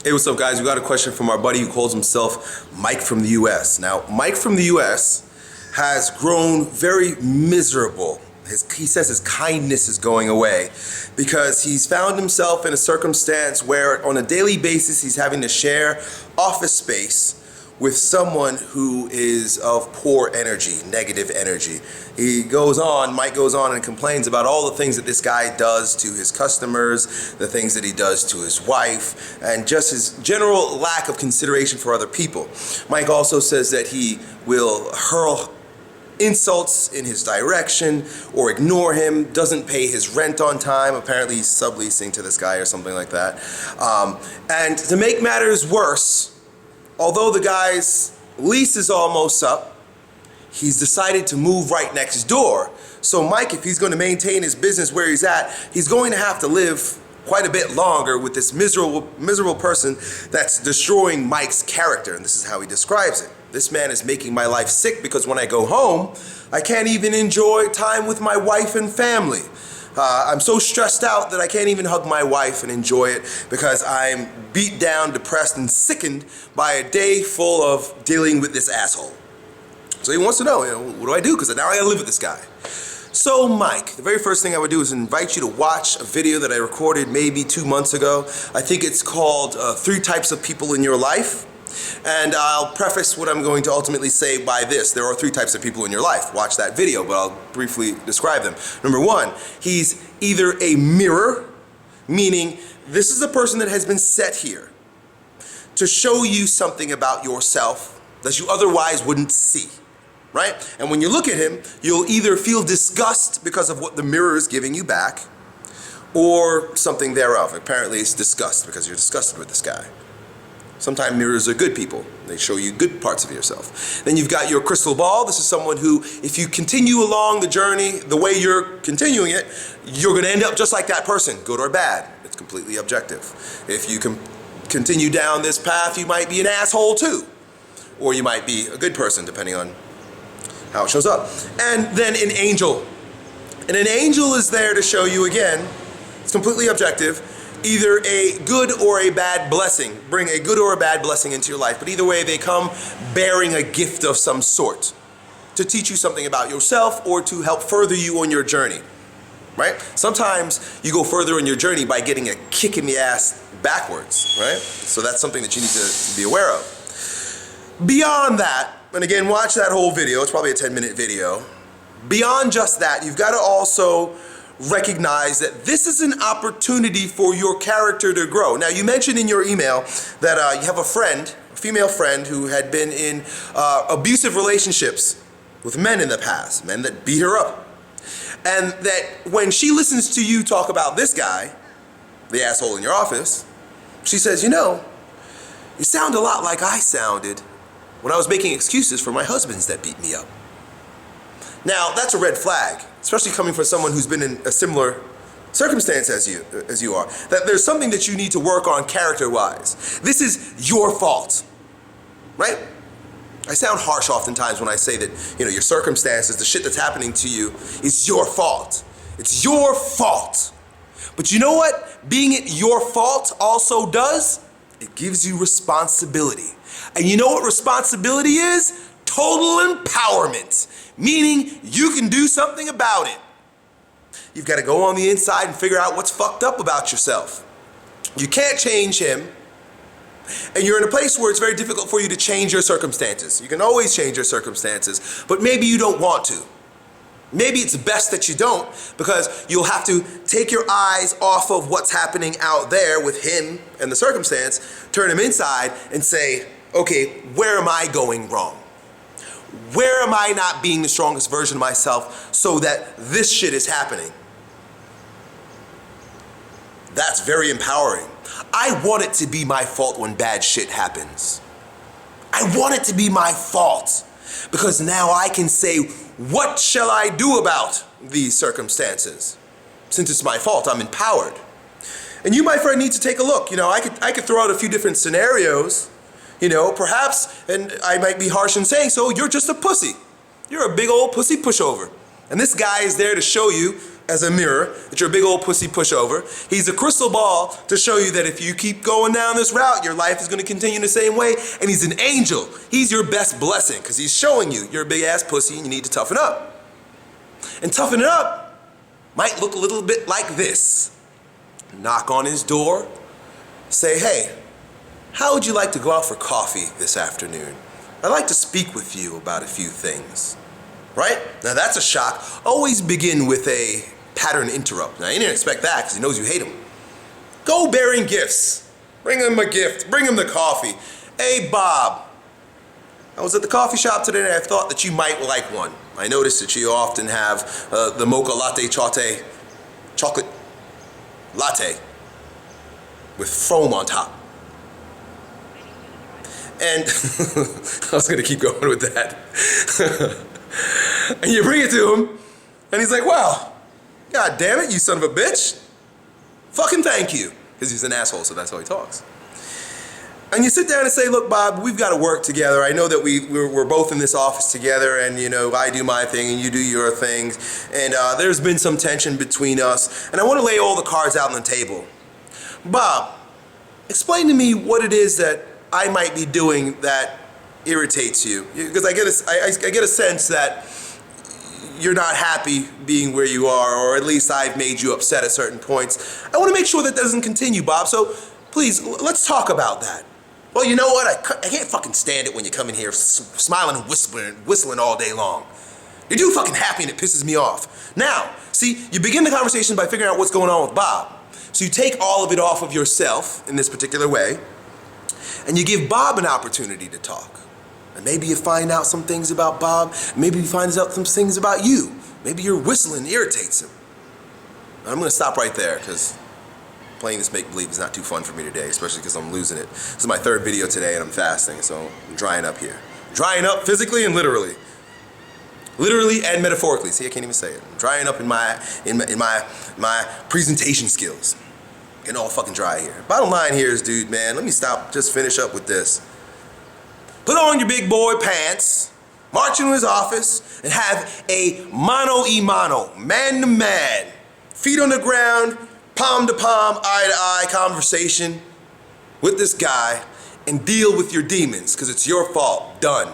Hey, what's up, guys? We got a question from our buddy who calls himself Mike from the US. Now, Mike from the US has grown very miserable. He says his kindness is going away because he's found himself in a circumstance where on a daily basis he's having to share office space with someone who is of poor energy, negative energy. Mike goes on and complains about all the things that this guy does to his customers, the things that he does to his wife, and just his general lack of consideration for other people. Mike also says that he will hurl insults in his direction or ignore him, doesn't pay his rent on time. Apparently he's subleasing to this guy or something like that. And to make matters worse, although the guy's lease is almost up, he's decided to move right next door. So Mike, if he's going to maintain his business where he's at, he's going to have to live quite a bit longer with this miserable person that's destroying Mike's character. And this is how he describes it. This man is making my life sick because when I go home, I can't even enjoy time with my wife and family. I'm so stressed out that I can't even hug my wife and enjoy it because I'm beat down, depressed, and sickened by a day full of dealing with this asshole. So he wants to know, what do I do? Because now I gotta live with this guy. So Mike, the very first thing I would do is invite you to watch a video that I recorded maybe 2 months ago. I think it's called 3 Types of People in Your Life. And I'll preface what I'm going to ultimately say by this. There are 3 types of people in your life. Watch that video, but I'll briefly describe them. Number 1, he's either a mirror, meaning this is a person that has been set here to show you something about yourself that you otherwise wouldn't see, right? And when you look at him, you'll either feel disgust because of what the mirror is giving you back, or something thereof. Apparently it's disgust because you're disgusted with this guy. Sometimes mirrors are good people. They show you good parts of yourself. Then you've got your crystal ball. This is someone who, if you continue along the journey the way you're continuing it, you're going to end up just like that person, good or bad. It's completely objective. If you continue down this path, you might be an asshole too. Or you might be a good person, depending on how it shows up. And then an angel. And an angel is there to show you, again, it's completely objective, either a good or a bad blessing. Bring a good or a bad blessing into your life. But either way, they come bearing a gift of some sort to teach you something about yourself or to help further you on your journey, right? Sometimes you go further on your journey by getting a kick in the ass backwards, right? So that's something that you need to be aware of. Beyond that, and again, watch that whole video. It's probably a 10-minute video. Beyond just that, you've got to also recognize that this is an opportunity for your character to grow. Now, you mentioned in your email that you have a friend, a female friend, who had been in abusive relationships with men in the past, men that beat her up. And that when she listens to you talk about this guy, the asshole in your office, she says, you sound a lot like I sounded when I was making excuses for my husbands that beat me up. Now, that's a red flag, especially coming from someone who's been in a similar circumstance as you are. That there's something that you need to work on character-wise. This is your fault, right? I sound harsh oftentimes when I say that, your circumstances, the shit that's happening to you is your fault. It's your fault. But you know what being it your fault also does? It gives you responsibility. And you know what responsibility is? Total empowerment. Meaning you can do something about it. You've got to go on the inside and figure out what's fucked up about yourself. You can't change him. And you're in a place where it's very difficult for you to change your circumstances. You can always change your circumstances, but maybe you don't want to. Maybe it's best that you don't, because you'll have to take your eyes off of what's happening out there with him and the circumstance, turn him inside and say, okay, where am I going wrong? Where am I not being the strongest version of myself so that this shit is happening? That's very empowering. I want it to be my fault when bad shit happens. I want it to be my fault because now I can say, what shall I do about these circumstances? Since it's my fault, I'm empowered. And you, my friend, need to take a look. I could throw out a few different scenarios. Perhaps, and I might be harsh in saying so, you're just a pussy. You're a big old pussy pushover. And this guy is there to show you as a mirror, that you're a big old pussy pushover. He's a crystal ball to show you that if you keep going down this route, your life is going to continue the same way. And he's an angel. He's your best blessing because he's showing you you're a big ass pussy and you need to toughen up. And toughen it up might look a little bit like this. Knock on his door, say, hey, how would you like to go out for coffee this afternoon? I'd like to speak with you about a few things. Right? Now that's a shock. Always begin with a pattern interrupt. Now he didn't expect that because he knows you hate him. Go bearing gifts. Bring him a gift. Bring him the coffee. Hey Bob, I was at the coffee shop today and I thought that you might like one. I noticed that you often have the mocha latte chocolate latte with foam on top. And I was gonna keep going with that. And you bring it to him, and he's like, wow, god damn it, you son of a bitch. Fucking thank you. Because he's an asshole, so that's how he talks. And you sit down and say, look, Bob, we've got to work together. I know that we're both in this office together, and, you know, I do my thing and you do your things. And there's been some tension between us, and I want to lay all the cards out on the table. Bob, explain to me what it is that I might be doing that irritates you, because I get a sense that you're not happy being where you are, or at least I've made you upset at certain points. I want to make sure that doesn't continue, Bob, so please, let's talk about that. Well, you know what? I can't fucking stand it when you come in here smiling and whistling all day long. You're too fucking happy and it pisses me off. Now, see, you begin the conversation by figuring out what's going on with Bob. So you take all of it off of yourself in this particular way, and you give Bob an opportunity to talk. And maybe you find out some things about Bob. Maybe he finds out some things about you. Maybe your whistling irritates him. And I'm going to stop right there because playing this make-believe is not too fun for me today, especially because I'm losing it. This is my third video today and I'm fasting, so I'm drying up here. Drying up physically and literally. Literally and metaphorically. See, I can't even say it. I'm drying up in my presentation skills. Getting all fucking dry here. Bottom line here is, dude, man, let me just finish up with this. Put on your big boy pants, march into his office, and have a mano-y-mano, man-to-man, feet on the ground, palm-to-palm, eye-to-eye conversation with this guy and deal with your demons, because it's your fault. Done.